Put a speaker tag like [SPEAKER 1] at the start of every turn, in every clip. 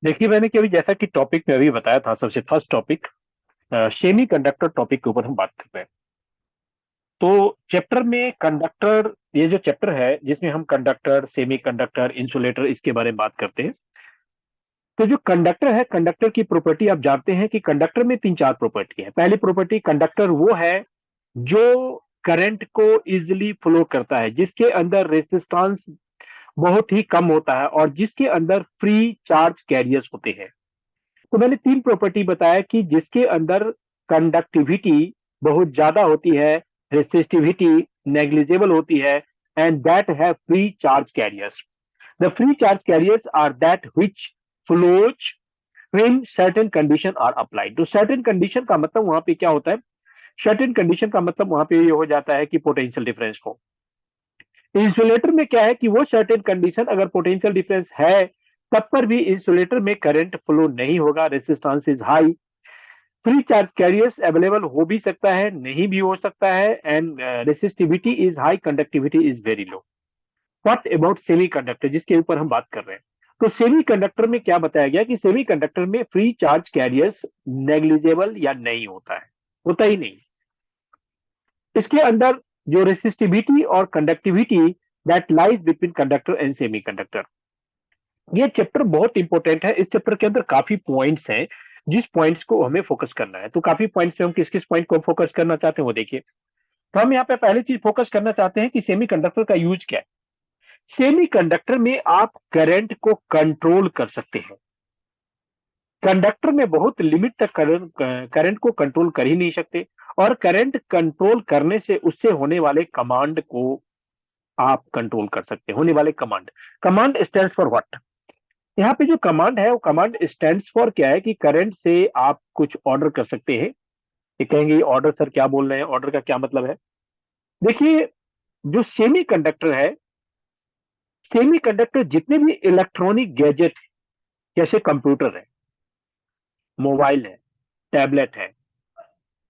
[SPEAKER 1] देखिए, मैंने कि अभी जैसा कि टॉपिक में अभी बताया था, सबसे first topic semi conductor topic के ऊपर हम बात कर रहे हैं। तो चैप्टर में कंडक्टर, ये जो चैप्टर है जिसमें हम कंडक्टर, सेमी कंडक्टर, इंसुलेटर, इसके बारे में बात करते हैं। तो जो कंडक्टर है, कंडक्टर की प्रॉपर्टी आप जानते हैं कि कंडक्टर में तीन चार प्रॉपर्टी है। पहली प्रॉपर्टी, कंडक्टर वो है जो करंट को इजिली फ्लो करता है, जिसके अंदर रेजिस्टेंस बहुत ही कम होता है और जिसके अंदर फ्री चार्ज कैरियर्स होते हैं। तो मैंने तीन प्रॉपर्टी बताया कि जिसके अंदर कंडक्टिविटी बहुत ज्यादा होती है, रेसिस्टिविटी नेग्लिजिबल होती है, and that have free charge carriers. The free charge carriers are that which flows when certain condition are applied. तो सर्टेन कंडीशन का मतलब वहां पे क्या होता है? सर्टेन कंडीशन का मतलब वहां पे ये हो जाता है कि पोटेंशियल डिफरेंस हो। इंसुलेटर में क्या है कि वो सर्टेन कंडीशन, अगर पोटेंशियल डिफरेंस है तब पर भी इंसुलेटर में करंट फ्लो नहीं होगा, resistance is high. Free charge carriers available हो भी सकता है, नहीं भी हो सकता है, and resistivity is high, conductivity is very low. What about semi conductor, जिसके ऊपर हम बात कर रहे हैं? तो सेमी कंडक्टर में क्या बताया गया कि सेमी कंडक्टर में फ्री चार्ज कैरियर्स नेग्लिजिबल या नहीं होता है, होता ही नहीं। इसके अंदर जो रेसिस्टिविटी और conductivity that lies between conductor and semi conductor. ये चैप्टर बहुत इंपॉर्टेंट है। इस चैप्टर के अंदर काफी पॉइंट्स हैं जिस पॉइंट्स को हमें फोकस करना है। तो काफी पॉइंट्स में हम किस किस पॉइंट को फोकस करना चाहते हैं वो देखिए। तो हम यहाँ पे पहली चीज फोकस करना चाहते हैं कि सेमीकंडक्टर का यूज क्या है। सेमीकंडक्टर में आप करंट को कंट्रोल कर सकते हैं। कंडक्टर में बहुत लिमिट तक करंट को कंट्रोल कर ही नहीं सकते, और करंट कंट्रोल करने से उससे होने वाले कमांड को आप कंट्रोल कर सकते हैं। होने वाले command, command stands for what? यहाँ पे जो कमांड है वो कमांड स्टैंड्स फॉर क्या है कि करंट से आप कुछ ऑर्डर कर सकते हैं। ये कहेंगे ऑर्डर सर क्या बोल रहे हैं, ऑर्डर का क्या मतलब है? देखिए, जो सेमी कंडक्टर है, सेमी कंडक्टर जितने भी इलेक्ट्रॉनिक गैजेट, जैसे कंप्यूटर है, मोबाइल है, टैबलेट है,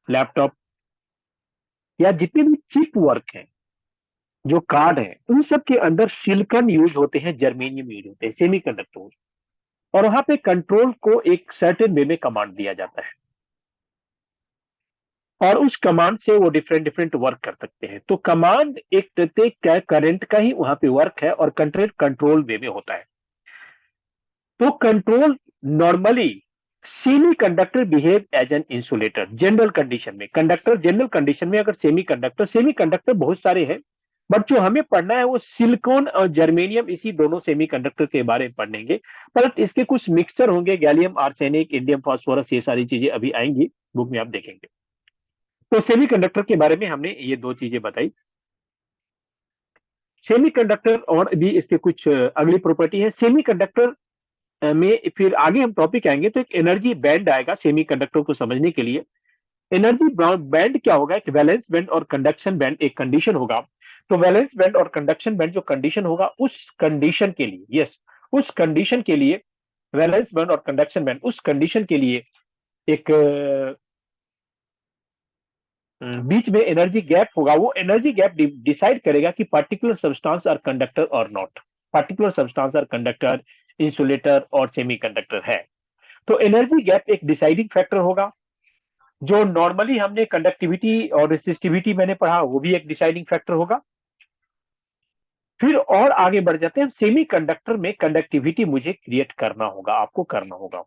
[SPEAKER 1] लैपटॉप, या जितने भी चिप वर्क है, जो कार्ड है, उन सब के अंदर सिलिकॉन यूज होते हैं, जर्मेनियम यूज होते हैं, सेमी कंडक्टर। और वहां पे कंट्रोल को एक सर्टेन वे में कमांड दिया जाता है, और उस कमांड से वो डिफरेंट डिफरेंट वर्क कर सकते हैं। तो कमांड एक प्रत्येक करंट का ही वहां पे वर्क है, और कंट्रोल कंट्रोल वे में होता है। तो control normally, semiconductor behave as an insulator general condition में। कंडक्टर जनरल कंडीशन में, अगर सेमी कंडक्टर बहुत सारे हैं, बट जो हमें पढ़ना है वो सिलिकॉन और जर्मेनियम, इसी दोनों सेमी कंडक्टर के बारे में पढ़ेंगे। पर इसके कुछ मिक्सचर होंगे, गैलियम आर्सेनिक, इंडियम फास्फोरस, ये सारी चीजें अभी आएंगी, बुक में आप देखेंगे। तो सेमीकंडक्टर के बारे में हमने ये दो चीजें बताई। सेमीकंडक्टर और भी इसके कुछ अगली प्रॉपर्टी है। सेमीकंडक्टर में फिर आगे हम टॉपिक आएंगे तो एक एनर्जी बैंड आएगा सेमीकंडक्टर को समझने के लिए। एनर्जी बैंड क्या होगा? एक वैलेंस बैंड और कंडक्शन बैंड एक कंडीशन होगा। तो वैलेंस बैंड और कंडक्शन बैंड जो कंडीशन होगा, उस कंडीशन के लिए, यस, उस कंडीशन के लिए, वैलेंस बैंड और कंडक्शन बैंड, उस कंडीशन के लिए एक बीच में एनर्जी गैप होगा। वो एनर्जी गैप डिसाइड करेगा कि पर्टिकुलर सब्सटेंस आर कंडक्टर और not, particular substance are conductor, insulator और सेमीकंडक्टर है। तो एनर्जी गैप एक डिसाइडिंग फैक्टर होगा। जो नॉर्मली हमने कंडक्टिविटी और रेसिस्टिविटी मैंने पढ़ा, वो भी एक डिसाइडिंग फैक्टर होगा। फिर और आगे बढ़ जाते हैं, सेमी कंडक्टर में कंडक्टिविटी मुझे क्रिएट करना होगा, आपको करना होगा।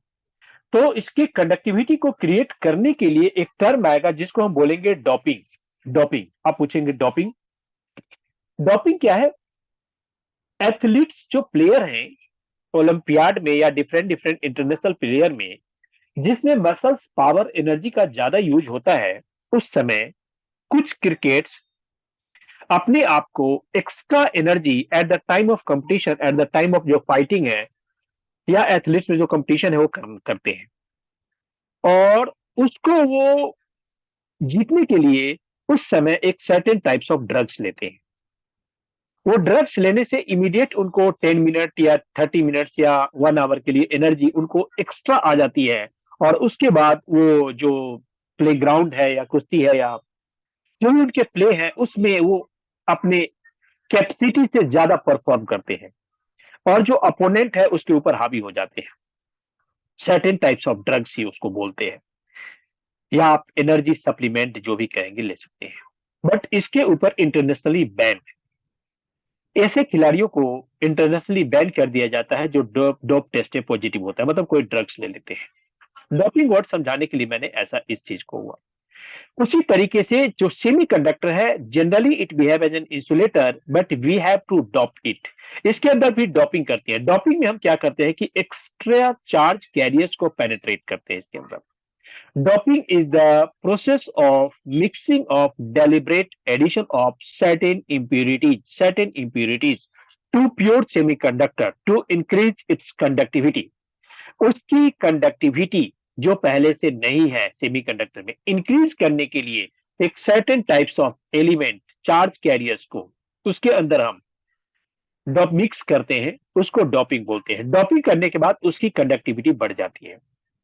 [SPEAKER 1] तो इसकी कंडक्टिविटी को क्रिएट करने के लिए एक टर्म आएगा जिसको हम बोलेंगे डोपिंग। डोपिंग, आप पूछेंगे डोपिंग, डोपिंग क्या है? एथलीट्स जो प्लेयर हैं ओलंपियाड में या डिफरेंट डिफरेंट इंटरनेशनल प्लेयर में, जिसमें मसल्स पावर एनर्जी का ज्यादा यूज होता है, उस समय कुछ क्रिकेट्स अपने आप को extra energy at the time of competition, at the time of जो फाइटिंग है या एथलीट्स में जो कंपटीशन है वो करते हैं, और उसको वो जीतने के लिए उस समय एक सर्टेन टाइप्स ऑफ ड्रग्स लेते हैं। वो ड्रग्स लेने से इमीडिएट उनको 10 मिनट या 30 मिनट्स या 1 आवर के लिए एनर्जी उनको एक्स्ट्रा आ जाती है, और उसके बाद वो जो प्ले ग्राउंड है या कुश्ती है या जो भी उनके प्ले है, उसमें वो अपने कैपेसिटी से ज्यादा परफॉर्म करते हैं, और जो अपोनेंट है उसके ऊपर हावी हो जाते हैं। सर्टेन टाइप्स ऑफ ड्रग्स ही उसको बोलते हैं, या आप एनर्जी सप्लीमेंट जो भी कहेंगे ले सकते हैं। बट इसके ऊपर इंटरनेशनली बैन, ऐसे खिलाड़ियों को इंटरनेशनली बैन कर दिया जाता है जो डोप डोप टेस्ट में पॉजिटिव होता है, मतलब कोई ड्रग्स ले लेते हैं। डोपिंग वर्ड समझाने के लिए मैंने ऐसा इस चीज को हुआ। उसी तरीके से जो सेमी कंडक्टर है, generally it behave as an insulator but we have to dope it. इसके अंदर भी डॉपिंग करते हैं। डॉपिंग में हम क्या करते हैं कि एक्स्ट्रा चार्ज कैरियर्स को पेनिट्रेट करते हैं इसके अंदर। Doping is the process of mixing of deliberate addition of certain impurities to pure semiconductor to increase its conductivity. उसकी कंडक्टिविटी जो पहले से नहीं है सेमीकंडक्टर में, इंक्रीज करने के लिए एक certain types of element charge carriers को उसके अंदर हम डॉप मिक्स करते हैं, उसको डॉपिंग बोलते हैं। डॉपिंग करने के बाद उसकी कंडक्टिविटी बढ़ जाती है।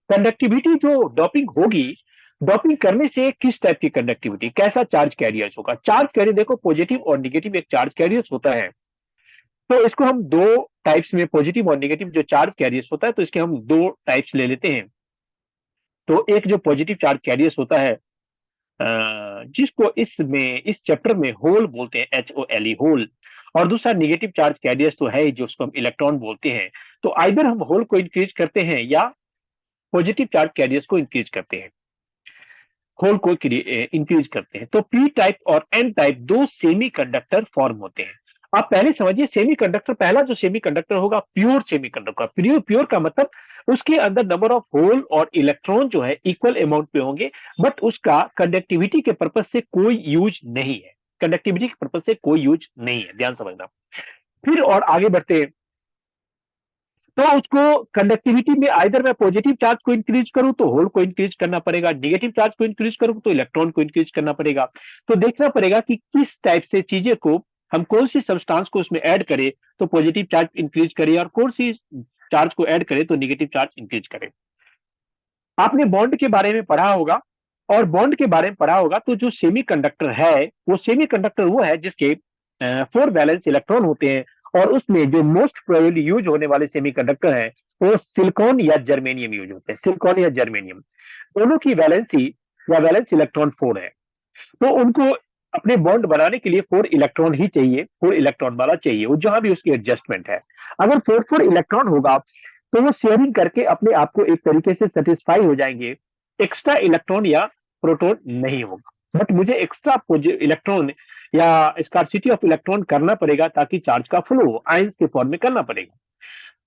[SPEAKER 1] कंडक्टिविटी जो डॉपिंग होगी, डॉपिंग करने से किस टाइप की कंडक्टिविटी, कैसा चार्ज कैरियर्स होगा। चार्ज कैरियर देखो, पॉजिटिव और निगेटिव एक चार्ज कैरियर्स होता है। तो इसको हम दो टाइप्स में, पॉजिटिव और निगेटिव जो चार्ज कैरियर्स होता है, तो इसके हम दो टाइप्स ले लेते हैं। तो एक जो पॉजिटिव चार्ज कैरियर्स होता है, जिसको इसमें इस चैप्टर में होल बोलते हैं, HOLE होल। और दूसरा निगेटिव चार्ज कैरियर्स तो है जो उसको हम इलेक्ट्रॉन बोलते हैं। तो आइदर हम होल को इंक्रीज करते हैं या पॉजिटिव चार्ज कैरियर्स को इंक्रीज करते हैं, होल को इंक्रीज करते हैं। तो पी टाइप और एन टाइप दो सेमी कंडक्टर फॉर्म होते हैं। आप पहले समझिए, सेमी कंडक्टर, पहला जो सेमी कंडक्टर होगा pure semi conductor. Pure pure का मतलब उसके अंदर नंबर ऑफ होल और इलेक्ट्रॉन जो है इक्वल अमाउंट पे होंगे, बट उसका कंडक्टिविटी के पर्पज से कोई यूज नहीं है। कंडक्टिविटी के पर्पज से कोई यूज नहीं है, ध्यान समझना। फिर और आगे बढ़ते हैं, तो उसको कंडक्टिविटी में आइदर मैं पॉजिटिव चार्ज को इंक्रीज करूं तो होल को इंक्रीज करना पड़ेगा, नेगेटिव चार्ज को इंक्रीज करूं तो इलेक्ट्रॉन को इंक्रीज करना पड़ेगा। तो देखना पड़ेगा कि किस टाइप से चीजें को, हम कौन सी सब्सटेंस को उसमें ऐड करें तो पॉजिटिव चार्ज इंक्रीज करे, और कौन सी चार्ज को ऐड करें तो नेगेटिव चार्ज इंक्रीज करे। आपने बॉन्ड के बारे में पढ़ा होगा, और बॉन्ड के बारे में पढ़ा होगा, तो जो सेमीकंडक्टर है, वो सेमीकंडक्टर वो है जिसके 4 वैलेंस इलेक्ट्रॉन होते हैं। और उसमें जो मोस्ट प्रोबेबली यूज होने वाले सेमीकंडक्टर है वो सिलिकॉन या जर्मेनियम यूज होते हैं। सिलिकॉन या जर्मेनियम दोनों की वैलेंसी या वैलेंस इलेक्ट्रॉन 4 है। तो उनको अपने बॉन्ड बनाने के लिए 4 इलेक्ट्रॉन ही चाहिए, 4 इलेक्ट्रॉन वाला चाहिए, वो जहां भी उसकी एडजस्टमेंट है। अगर 4 इलेक्ट्रॉन होगा तो वो शेयरिंग करके अपने आप को एक तरीके से सेटिस्फाई हो जाएंगे, एक्स्ट्रा इलेक्ट्रॉन या प्रोटॉन नहीं होगा। बट मुझे एक्स्ट्रा इलेक्ट्रॉन या स्कार्सिटी ऑफ इलेक्ट्रॉन करना पड़ेगा ताकि चार्ज का फ्लो आयंस के फॉर्म में करना पड़ेगा।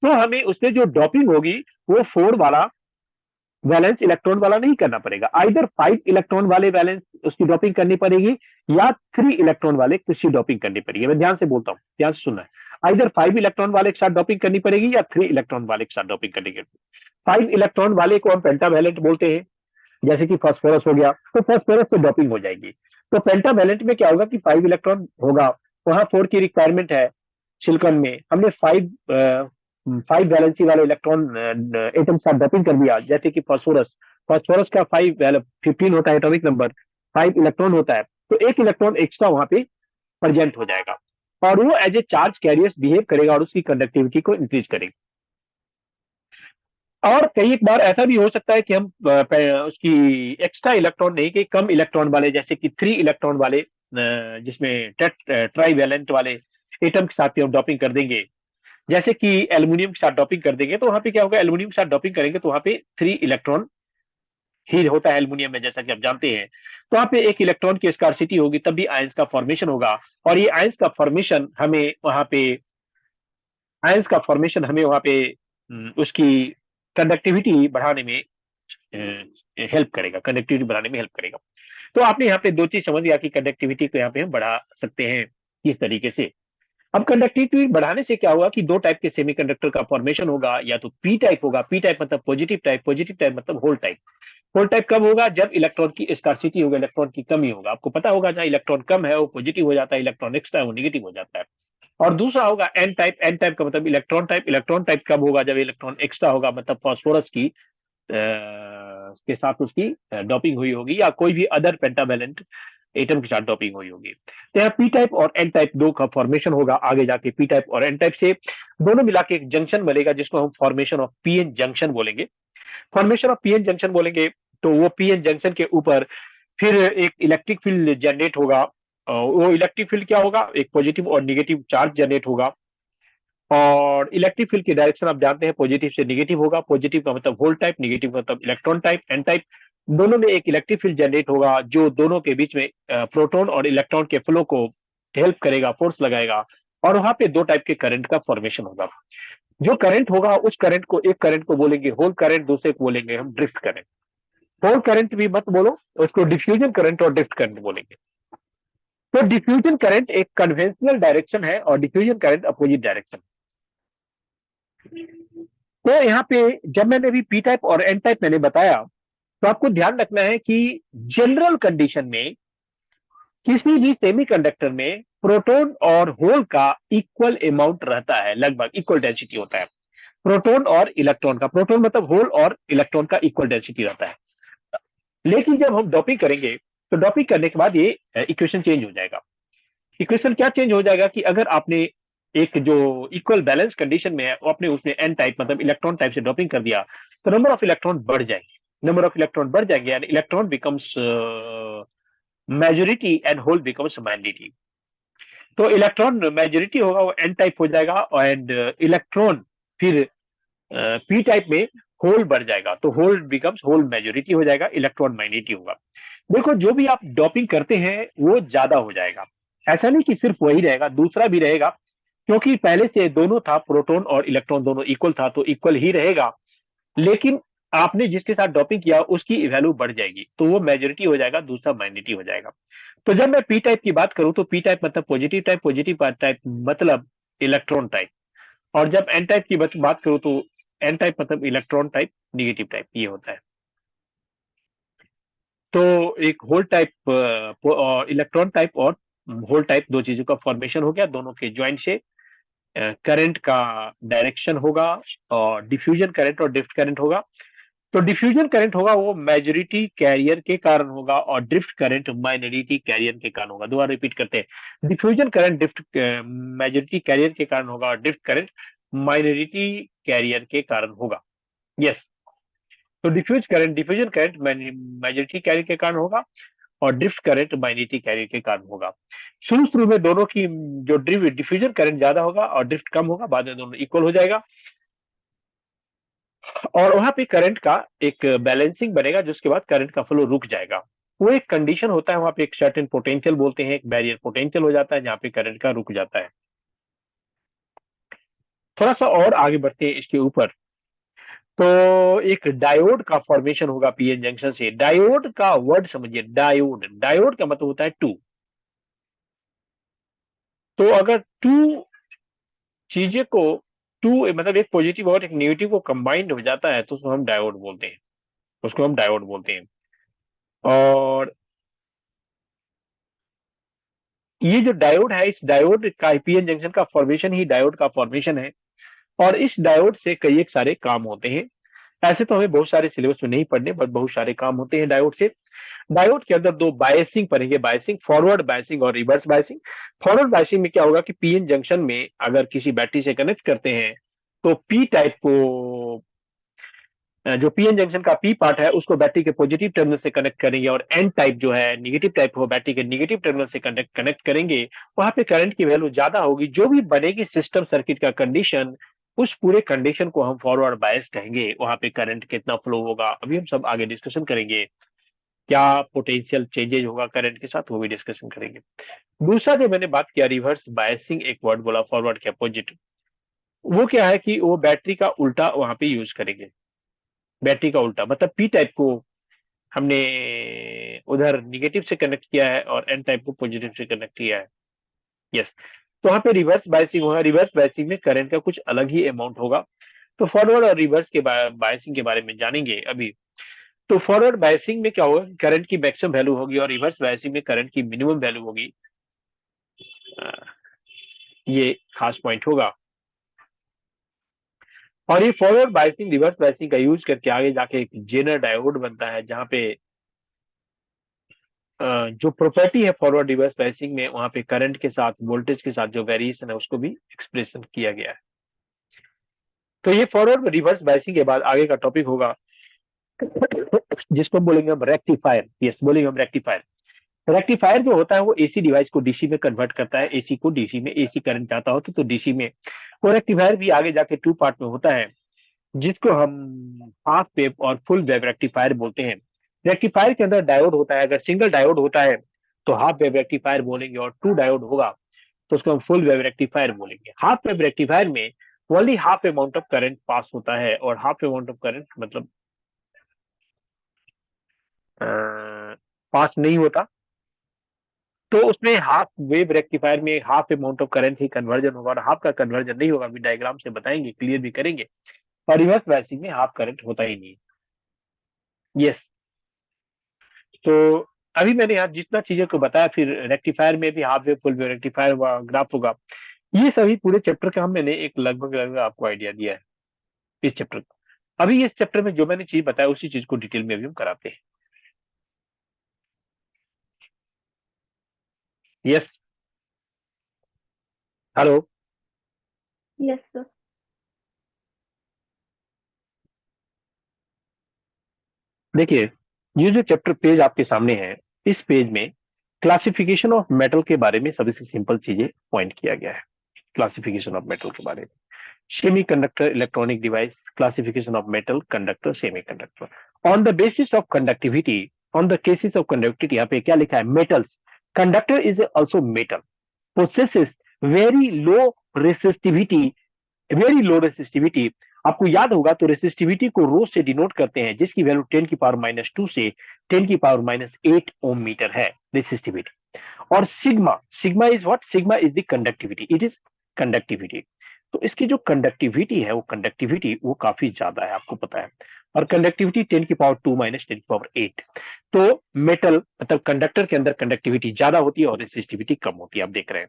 [SPEAKER 1] तो हमें उसमें जो डॉपिंग होगी वो 4 वाला वैलेंस इलेक्ट्रॉन वाला नहीं करना पड़ेगा, आइदर 5 इलेक्ट्रॉन वाले वैलेंस उसकी डॉपिंग करनी पड़ेगी या 3 इलेक्ट्रॉन वाले किसी डॉपिंग करनी पड़ेगी। मैं ध्यान से बोलता हूं, ध्यान से सुनना है। आइदर 5 इलेक्ट्रॉन वाले के साथ डॉपिंग करनी पड़ेगी या 3 इलेक्ट्रॉन वाले के साथ डॉपिंग करनी पड़ेगी। 5 इलेक्ट्रॉन वाले को हम पेंटावैलेंट बोलते हैं, जैसे कि फास्फोरस हो गया, तो फास्फोरस से डॉपिंग हो जाएगी। तो पेंटावैलेंट में क्या होगा कि 5 इलेक्ट्रॉन होगा, वहां 4 की रिक्वायरमेंट है। सिलिकॉन में हमने 5 वैलेंसी वाले इलेक्ट्रॉन एटम साथ डॉपिंग कर दिया, जैसे कि फास्फोरस, फास्फोरस का 15 होता है एटॉमिक नंबर, 5 इलेक्ट्रॉन होता है, तो एक इलेक्ट्रॉन एक्स्ट्रा वहां पे प्रेजेंट हो जाएगा और वो as a charge carriers behave करेगा और उसकी कंडक्टिविटी को इंक्रीज करेगा। और कई एक बार ऐसा भी हो सकता है कि हम उसकी एक्स्ट्रा इलेक्ट्रॉन नहीं, कि कम इलेक्ट्रॉन वाले, जैसे कि 3 इलेक्ट्रॉन वाले जिसमें ट्राई वैलेंट वाले एटम के साथ भी हम डॉपिंग कर देंगे, जैसे कि एल्यूमिनियम के साथ डॉपिंग कर देंगे। तो वहां पे क्या होगा, एल्यूमिनियम के साथ डॉपिंग करेंगे तो वहां पे 3 इलेक्ट्रॉन ही होता है एल्यूमिनियम में, जैसा कि आप जानते हैं। तो वहां पे एक इलेक्ट्रॉन की स्कार्सिटी होगी, तब भी आयंस का फॉर्मेशन होगा। और ये आयंस का फॉर्मेशन हमें वहां पे, आयंस का फॉर्मेशन हमें वहां पे उसकी कंडक्टिविटी बढ़ाने में हेल्प करेगा, कंडक्टिविटी बढ़ाने में हेल्प करेगा। तो आपने यहाँ पे दो चीज समझ गया कि कंडक्टिविटी को यहाँ पे हम बढ़ा सकते हैं किस तरीके से। अब कंडक्टिविटी बढ़ाने से क्या होगा कि दो टाइप के सेमीकंडक्टर का फॉर्मेशन होगा, या तो पी टाइप होगा, पी टाइप मतलब पॉजिटिव टाइप, पॉजिटिव टाइप मतलब होल टाइप। होल टाइप कब होगा, जब इलेक्ट्रॉन की स्कार्सिटी होगा, इलेक्ट्रॉन की कमी होगा। आपको पता होगा जहां इलेक्ट्रॉन कम है वो पॉजिटिव हो जाता है, इलेक्ट्रॉन एक्स्ट्रा है वो निगेटिव हो जाता है। और दूसरा होगा एन टाइप, एन टाइप का मतलब इलेक्ट्रॉन टाइप। इलेक्ट्रॉन टाइप कब होगा, जब इलेक्ट्रॉन एक्स्ट्रा होगा, मतलब फास्फोरस की के साथ उसकी डॉपिंग हुई होगी, या कोई भी अदर पेंटावैलेंट एटम के साथ डॉपिंग हुई होगी। तो यहाँ पी टाइप और एन टाइप दो का फॉर्मेशन होगा आगे जाके। पी टाइप और एन टाइप से दोनों मिला के एक जंक्शन बनेगा जिसको हम फॉर्मेशन ऑफ पीएन जंक्शन बोलेंगे। फॉर्मेशन ऑफ पीएन जंक्शन बोलेंगे तो वो पीएन जंक्शन के ऊपर फिर एक इलेक्ट्रिक फील्ड जनरेट होगा। वो इलेक्ट्रिक फील्ड क्या होगा, एक पॉजिटिव और निगेटिव चार्ज जनरेट होगा। और इलेक्ट्रिक फील्ड की डायरेक्शन आप जानते हैं, पॉजिटिव से निगेटिव होगा। पॉजिटिव का मतलब होल टाइप, निगेटिव का मतलब इलेक्ट्रॉन टाइप, एन टाइप। दोनों में एक इलेक्ट्रिक फील्ड जनरेट होगा जो दोनों के बीच में प्रोटॉन और इलेक्ट्रॉन के फ्लो को हेल्प करेगा, फोर्स लगाएगा। और वहां पे दो टाइप के करंट का फॉर्मेशन होगा। जो करंट होगा उस करंट को, एक करंट को बोलेंगे होल करंट, दूसरे को बोलेंगे हम ड्रिफ्ट करंट। होल करंट भी मत बोलो, उसको डिफ्यूजन करंट और ड्रिफ्ट करंट बोलेंगे। तो डिफ्यूजन करंट एक कन्वेंशनल डायरेक्शन है और डिफ्यूजन करंट अपोजिट डायरेक्शन। तो यहाँ पे जब मैंने अभी पी टाइप और एन टाइप मैंने बताया, तो आपको ध्यान रखना है कि जनरल कंडीशन में किसी भी सेमीकंडक्टर में प्रोटॉन और होल का इक्वल अमाउंट रहता है, लगभग इक्वल डेंसिटी होता है। प्रोटॉन और इलेक्ट्रॉन का, प्रोटॉन मतलब होल और इलेक्ट्रॉन का इक्वल डेंसिटी रहता है। लेकिन जब हम डोपिंग करेंगे तो डोपिंग करने के बाद ये इक्वेशन चेंज हो जाएगा। इक्वेशन क्या चेंज हो जाएगा कि अगर आपने एक जो इक्वल बैलेंस कंडीशन में है वो अपने उसने एन टाइप मतलब इलेक्ट्रॉन टाइप से डोपिंग कर दिया, तो नंबर ऑफ इलेक्ट्रॉन बढ़ जाएंगे। नंबर ऑफ इलेक्ट्रॉन बढ़ जाएंगे and electron becomes majority and hole becomes minority. तो इलेक्ट्रॉन मेजोरिटी होगा वो एन टाइप हो जाएगा एंड इलेक्ट्रॉन फिर पी टाइप में होल बढ़ जाएगा, तो होल बिकम्स होल मेजोरिटी हो जाएगा, इलेक्ट्रॉन माइनॉरिटी होगा। देखो जो भी आप डॉपिंग करते हैं वो ज्यादा हो जाएगा। ऐसा नहीं कि सिर्फ वही रहेगा, दूसरा भी रहेगा, क्योंकि पहले से दोनों था, प्रोटॉन और इलेक्ट्रॉन दोनों इक्वल था तो इक्वल ही रहेगा। लेकिन आपने जिसके साथ डॉपिंग किया उसकी वैल्यू बढ़ जाएगी तो वो मेजोरिटी हो जाएगा, दूसरा माइनॉरिटी हो जाएगा। तो जब मैं पी टाइप की बात करूं तो पी टाइप मतलब पॉजिटिव टाइप, पॉजिटिव टाइप मतलब इलेक्ट्रॉन टाइप। और जब एन टाइप की बात करूं तो एन टाइप मतलब इलेक्ट्रॉन टाइप, निगेटिव टाइप, ये होता है। तो एक होल टाइप और इलेक्ट्रॉन टाइप और होल टाइप दो चीजों का फॉर्मेशन हो गया, दोनों के ज्वाइंट से करंट का डायरेक्शन होगा और डिफ्यूजन करंट और ड्रिफ्ट करंट होगा। तो डिफ्यूजन करंट होगा वो मेजोरिटी कैरियर के कारण होगा और ड्रिफ्ट करंट माइनॉरिटी कैरियर के कारण होगा। दोबारा रिपीट करते हैं, diffusion current drift majority carrier के कारण होगा और ड्रिफ्ट करंट माइनॉरिटी कैरियर के कारण होगा। यस। तो डिफ्यूजन करंट मेजोरिटी कैरियर के कारण होगा और ड्रिफ्ट करंट माइनॉरिटी कैरियर के कारण होगा। शुरू शुरू में दोनों की जो डिफ्यूजन करंट ज्यादा होगा और ड्रिफ्ट कम होगा, बाद में दोनों इक्वल हो जाएगा। और वहां पे करंट का एक बैलेंसिंग बनेगा जिसके बाद करंट का फ्लो रुक जाएगा। वो एक कंडीशन होता है, वहां पे एक सर्टेन पोटेंशियल बोलते हैं, एक बैरियर पोटेंशियल हो जाता है जहां पे करंट का रुक जाता है। थोड़ा सा और आगे बढ़ते हैं इसके ऊपर। तो एक डायोड का फॉर्मेशन होगा पीएन जंक्शन से। डायोड का वर्ड समझिए, डायोड, डायोड का मतलब होता है टू। तो अगर टू चीजें को, टू मतलब एक पॉजिटिव और एक नेगेटिव को कंबाइंड हो जाता है तो उसको हम डायोड बोलते हैं, उसको हम डायोड बोलते हैं। और ये जो डायोड है, इस डायोड का पीएन जंक्शन का फॉर्मेशन ही डायोड का फॉर्मेशन है। और इस डायोड से कई एक सारे काम होते हैं। ऐसे तो हमें बहुत सारे सिलेबस में नहीं पढ़ने, बट बहुत सारे काम होते हैं डायोड से। डायोड के अंदर दो बायसिंग पढ़ेंगे, बायसिंग, फॉरवर्ड बायसिंग और रिवर्स बायसिंग। फॉरवर्ड बायसिंग में क्या होगा कि पीएन जंक्शन में अगर किसी बैटरी से कनेक्ट करते हैं तो पी टाइप को, जो पीएन जंक्शन का पी पार्ट है उसको बैटरी के पॉजिटिव टर्मिनल से कनेक्ट करेंगे और एन टाइप जो है निगेटिव टाइप को बैटरी के निगेटिव टर्मिनल से कनेक्ट करेंगे। वहां पे करंट की वैल्यू ज्यादा होगी, जो भी बनेगी सिस्टम सर्किट का कंडीशन, उस पूरे कंडीशन को हम फॉरवर्ड बायस कहेंगे। वहां पे करंट कितना फ्लो होगा अभी हम सब आगे डिस्कशन करेंगे, क्या पोटेंशियल चेंजेज होगा करंट के साथ वो भी डिस्कशन करेंगे। दूसरा जो मैंने बात किया रिवर्स बायसिंग, एक वर्ड बोला फॉरवर्ड के अपोजिट, वो क्या है कि वो बैटरी का उल्टा वहां पे यूज करेंगे। बैटरी का उल्टा मतलब पी टाइप को हमने उधर निगेटिव से कनेक्ट किया है और एन टाइप को पॉजिटिव से कनेक्ट किया है। यस। तो वहां पे रिवर्स बायसिंग होगा, रिवर्स बायसिंग में करंट का कुछ अलग ही अमाउंट होगा। तो फॉरवर्ड और रिवर्स के बायसिंग के बारे में जानेंगे अभी। तो फॉरवर्ड बायसिंग में क्या होगा, करंट की मैक्सिमम वैल्यू होगी और रिवर्स बायसिंग में करंट की मिनिमम वैल्यू होगी। अ, ये खास पॉइंट होगा। और ये फॉरवर्ड बायसिंग रिवर्स बायसिंग का यूज करके आगे जाके एक जेनर डायोड बनता है जहां पे जो प्रॉपर्टी है फॉरवर्ड रिवर्स बायसिंग में, वहां पे करंट के साथ वोल्टेज के साथ जो वेरिएशन है उसको भी एक्सप्रेशन किया गया है। तो ये फॉरवर्ड रिवर्स बायसिंग के बाद आगे का टॉपिक होगा जिसको हम बोलेंगे हम रेक्टिफायर। यस, बोलेंगे हम रेक्टिफायर। रेक्टिफायर जो होता है वो एसी डिवाइस को डीसी में कन्वर्ट करता है। एसी को डीसी में, एसी करंट जाता हो तो डीसी में। वो रेक्टिफायर भी आगे जाके टू पार्ट में होता है, जिसको हम हाफ वेव और फुल वेव रेक्टिफायर बोलते हैं। रेक्टिफायर के अंदर डायोड होता है। अगर सिंगल डायोड होता है तो हाफ वेव रेक्टिफायर बोलेंगे, और टू डायोड होगा तो उसको हम फुल वेव रेक्टिफायर बोलेंगे। हाफ वेव रेक्टिफायर में only half amount of current pass होता है, और हाफ अमाउंट ऑफ करंट मतलब पास नहीं होता। तो उसमें हाफ वेव रेक्टिफायर में half amount of current he conversion होगा, और हाफ का कन्वर्जन नहीं होगा। अभी डायग्राम से बताएंगे, क्लियर भी करेंगे। और रिवर्स बायसिंग में हाफ करंट होता ही नहीं। यस। तो अभी मैंने यहाँ जितना चीजों को बताया, फिर रेक्टिफायर में भी half wave full wave rectifier graph होगा। ये सभी पूरे चैप्टर का हम मैंने एक लगभग लगभग आपको आइडिया दिया है इस चैप्टर को। अभी इस चैप्टर में जो मैंने चीज बताया उसी चीज को डिटेल में अभी हम कराते हैं। यस। हेलो।
[SPEAKER 2] Yes sir.
[SPEAKER 1] देखिए, ये जो चैप्टर पेज आपके सामने है, इस पेज में क्लासिफिकेशन ऑफ मेटल के बारे में सबसे सिंपल चीजें पॉइंट किया गया है। क्लासिफिकेशन ऑफ मेटल के बारे में, semi conductor electronic device, classification of metal conductor semi conductor on the basis of conductivity. On the cases of conductivity, यहाँ पे क्या लिखा है? Metals, conductor is also metal, possesses very low resistivity, very low resistivity. आपको याद होगा तो resistivity को रो से डिनोट करते हैं, जिसकी वैल्यू 10⁻⁻² से 10⁻⁸ ओम मीटर है रेसिस्टिविटी। और sigma, sigma is what? Sigma is the conductivity, it is conductivity. तो इसकी जो कंडक्टिविटी है, वो कंडक्टिविटी वो काफी ज्यादा है, आपको पता है। और कंडक्टिविटी 10⁻² - 10⁸ तो मेटल मतलब कंडक्टर के अंदर कंडक्टिविटी ज्यादा होती है और रेसिस्टिविटी कम होती है, आप देख रहे हैं।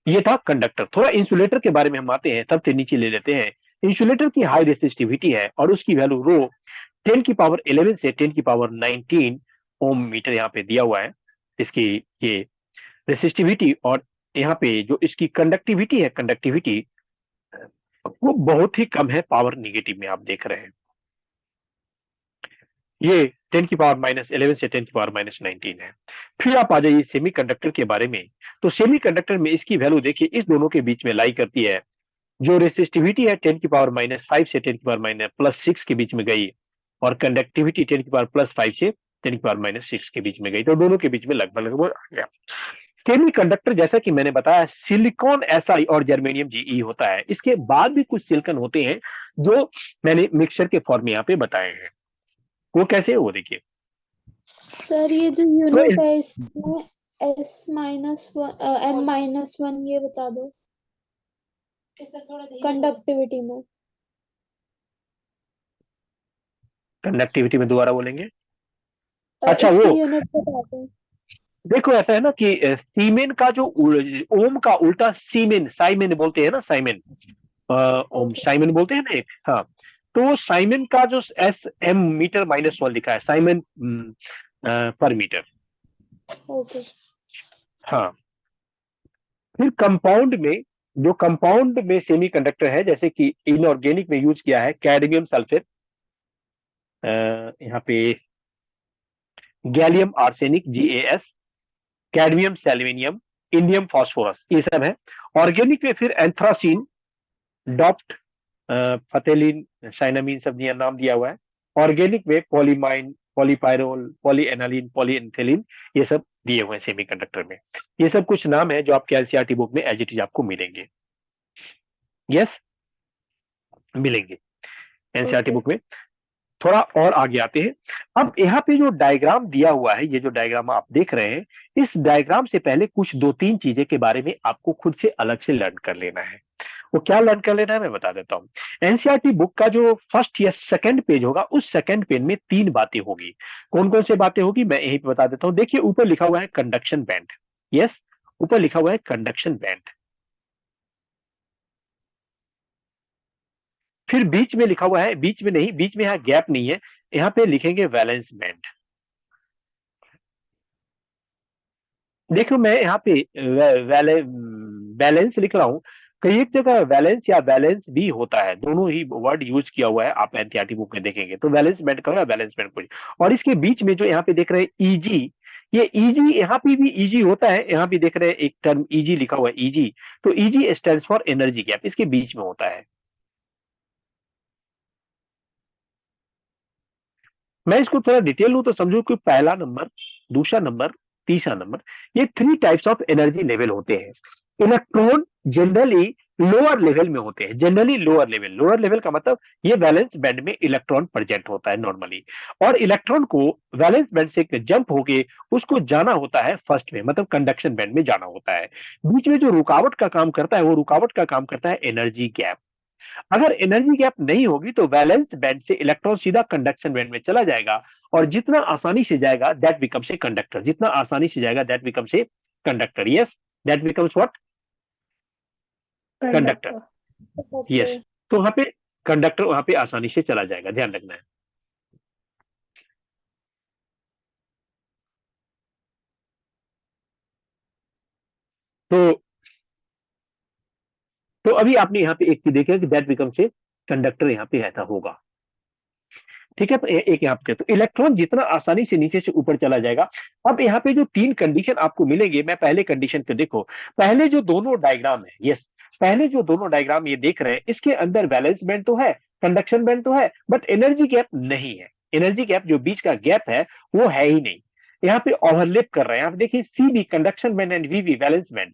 [SPEAKER 1] ये था कंडक्टर। थोड़ा इंसुलेटर के बारे में हम आते हैं, सबसे नीचे ले लेते हैं। इंसुलेटर की हाई रेसिस्टिविटी है और उसकी वैल्यू रो 10⁻11 से 10⁻19 ओम मीटर यहाँ पे दिया हुआ है इसकी ये रेसिस्टिविटी। और यहाँ पे जो इसकी कंडक्टिविटी है, कंडक्टिविटी वो बहुत ही कम है, पावर निगेटिव में आप देख रहे हैं। ये 10⁻11 से 10⁻19 है। फिर आप आ जाइए सेमीकंडक्टर के बारे में। तो सेमीकंडक्टर में इसकी वैल्यू देखिए इस दोनों के बीच में लाई करती है। जो रेसिस्टिविटी है 10⁻⁵ से 10⁻+6 के बीच में गई, और कंडक्टिविटी 10⁻+5 से 10⁻⁻6 के बीच में गई, तो दोनों के बीच में लगभग लगभग आ गया। सेमी कंडक्टर जैसा कि मैंने बताया, सिलिकॉन एसआई और जर्मेनियम जीई होता है। इसके बाद भी कुछ सिलिकॉन होते हैं जो मैंने मिक्सचर के फॉर्म में यहाँ पे बताए हैं। वो कैसे है वो देखिए।
[SPEAKER 2] सर ये जो
[SPEAKER 1] तो
[SPEAKER 2] यूनिट है इसमें S-1 M-1 ये बता दो कंडक्टिविटी में।
[SPEAKER 1] कंडक्टिविटी में दोबारा बोलेंगे। अच्छा,
[SPEAKER 2] इसकी
[SPEAKER 1] वो
[SPEAKER 2] यूनिट बता दो।
[SPEAKER 1] देखो ऐसा है ना कि सीमेन का जो ओम का उल्टा सीमेन, साइमेन बोलते हैं ना, साइमेन। ओम
[SPEAKER 2] ओके
[SPEAKER 1] साइमन बोलते हैं ना एक। हाँ, तो वो साइमन का जो SM मीटर -1 लिखा है, साइमन पर मीटर।
[SPEAKER 2] ओके
[SPEAKER 1] हाँ। फिर कंपाउंड में, जो कंपाउंड में सेमीकंडक्टर है, जैसे कि इनऑर्गेनिक में यूज किया है कैडमियम सल्फेट, यहाँ पे gallium arsenic GaS, cadmium selenium, indium phosphorus, ये सब है। ऑर्गेनिक में फिर एंथ्रासीन, डॉप्ट, फतेलिन, साइनामिन, सब नाम दिया हुआ है। ऑर्गेनिक में पॉलीमाइन, पॉलीपायरोल, पॉलीएनालिन, पॉलीएनथेलिन, ये सब दिए हुए हैं सेमीकंडक्टर में। ये सब कुछ नाम है जो आपके एनसीईआरटी बुक में एज इट इज आपको मिलेंगे। यस, मिलेंगे एनसीईआरटी
[SPEAKER 2] ओके
[SPEAKER 1] बुक में। थोड़ा और आगे आते हैं। अब यहाँ पे जो डायग्राम दिया हुआ है, ये जो डायग्राम आप देख रहे हैं, इस डायग्राम से पहले कुछ 2-3 चीजें के बारे में आपको खुद से अलग से लर्न कर लेना है। वो क्या लर्न कर लेना है मैं बता देता हूँ। एनसीईआरटी बुक का जो फर्स्ट या सेकंड पेज होगा, उस सेकंड पेज में 3 बातें होगी। कौन कौन से बातें होगी मैं यहीं पे बता देता हूँ। देखिए ऊपर लिखा हुआ है कंडक्शन बैंड। यस, ऊपर लिखा हुआ है कंडक्शन बैंड। फिर बीच में लिखा हुआ है, बीच में नहीं, बीच में यहाँ गैप नहीं है, यहाँ पे लिखेंगे वैलेंस बैंड। देखो मैं यहाँ पे बैलेंस लिख रहा हूँ, कई एक जगह वैलेंस या वैलेंस भी होता है, दोनों ही वर्ड यूज किया हुआ है, आप एनसीईआरटी बुक में देखेंगे तो वैलेंस बैंड कहो या वैलेंस बैंड कहो। और इसके बीच में जो यहाँ पे देख रहे हैं ईजी, ये ईजी यहाँ पे भी ईजी होता है, यहाँ पे देख रहे हैं एक टर्म ईजी लिखा हुआ है ईजी, तो easy stand for energy gap, इसके बीच में होता है। मैं इसको थोड़ा डिटेल लूं तो समझो कि पहला नंबर, दूसरा नंबर, तीसरा नंबर, ये 3 टाइप्स ऑफ एनर्जी लेवल होते हैं। इलेक्ट्रॉन जनरली लोअर लेवल में होते हैं, generally lower level, lower level का मतलब ये वैलेंस बैंड में इलेक्ट्रॉन प्रेजेंट होता है नॉर्मली, और इलेक्ट्रॉन को वैलेंस बैंड से जंप होके उसको जाना होता है फर्स्ट में, मतलब कंडक्शन बैंड में जाना होता है। बीच में जो रुकावट का काम करता है वो रुकावट का काम करता है एनर्जी गैप। अगर एनर्जी गैप नहीं होगी तो वैलेंस बैंड से इलेक्ट्रॉन सीधा कंडक्शन बैंड में चला जाएगा, और जितना आसानी से जाएगा दैट बिकम्स ए कंडक्टर, जितना आसानी से जाएगा that becomes a conductor. Yes, that becomes what, conductor.
[SPEAKER 3] Conductor.
[SPEAKER 2] Okay.
[SPEAKER 1] Yes, तो वहां पे कंडक्टर वहां पे आसानी से चला जाएगा, ध्यान रखना है। तो अभी आपने यहाँ पे एक चीज देखा कि दैट बिकम्स ए कंडक्टर, यहाँ पे ऐसा होगा। ठीक है, तो एक यहाँ पे तो इलेक्ट्रॉन जितना आसानी से नीचे से ऊपर चला जाएगा। अब यहाँ पे जो 3 कंडीशन आपको मिलेंगे, मैं पहले कंडीशन पे देखो, पहले जो दोनों डायग्राम है, यस, पहले जो दोनों डायग्राम ये देख रहे हैं इसके अंदर वैलेंस बैंड तो है, कंडक्शन बैंड तो है, बट एनर्जी गैप नहीं है। एनर्जी गैप जो बीच का गैप है वो है ही नहीं, यहाँ पे ओवरलैप कर रहे हैं। आप देखिए CB conduction band and VV valence band,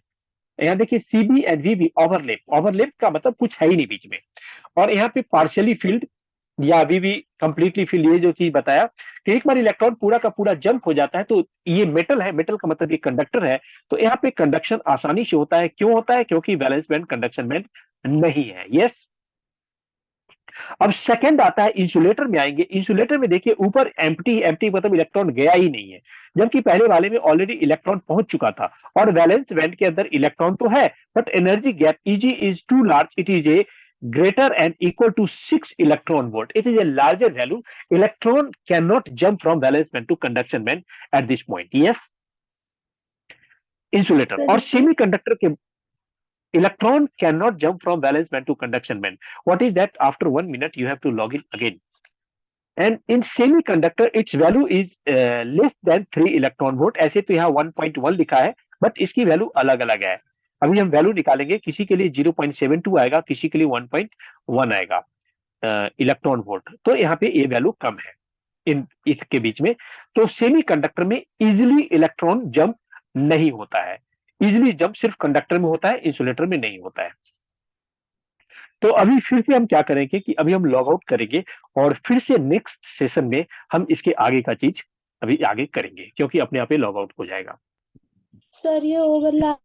[SPEAKER 1] यहाँ देखिए CB and VV overlap, overlap का मतलब कुछ है ही नहीं बीच में। और यहाँ पे पार्शियली फील्ड या अभी भी कंप्लीटली फील्ड, ये जो चीज बताया कि एक बार इलेक्ट्रॉन पूरा का पूरा जंप हो जाता है तो ये मेटल है, मेटल का मतलब ये कंडक्टर है, तो यहाँ पे कंडक्शन आसानी से होता है। क्यों होता है? क्योंकि वैलेंस बैंड कंडक्शन बैंड नहीं है। यस। अब सेकंड आता है इंसुलेटर में आएंगे। इंसुलेटर में देखिए ऊपर एम्प्टी, एम्प्टी मतलब इलेक्ट्रॉन गया ही नहीं है, जबकि पहले वाले में ऑलरेडी इलेक्ट्रॉन पहुंच चुका था, और वैलेंस बैंड के अंदर इलेक्ट्रॉन तो है but energy gap Eg is too large, it is a greater and equal to 6 electron volt. It is a larger value. Electron cannot jump from valence band to conduction band at this point. Yes. Insulator
[SPEAKER 2] sir
[SPEAKER 1] और
[SPEAKER 2] repeat.
[SPEAKER 1] semiconductor के electron cannot jump from valence band to conduction band. What is that? After 1 minute you have to log in again. And in semiconductor its value is less than 3 electron volt. ऐसे तो यहाँ 1.1 लिखा है but इसकी value अलग अलग है। अभी हम वैल्यू निकालेंगे, किसी के लिए 0.72 आएगा, किसी के लिए 1.1 आएगा इलेक्ट्रॉन वोल्ट, तो यहाँ पे ये वैल्यू कम है इन इसके बीच में। तो सेमीकंडक्टर में इजिली इलेक्ट्रॉन जंप नहीं होता है, इजिली जंप सिर्फ कंडक्टर में होता है, इंसुलेटर में नहीं होता है। तो अभी फिर से हम क्या करेंगे कि अभी हम लॉग आउट करेंगे और फिर से नेक्स्ट सेशन में हम इसके आगे का चीज अभी आगे करेंगे, क्योंकि अपने आप ही लॉग आउट हो जाएगा।
[SPEAKER 2] सर ये ओवरलैप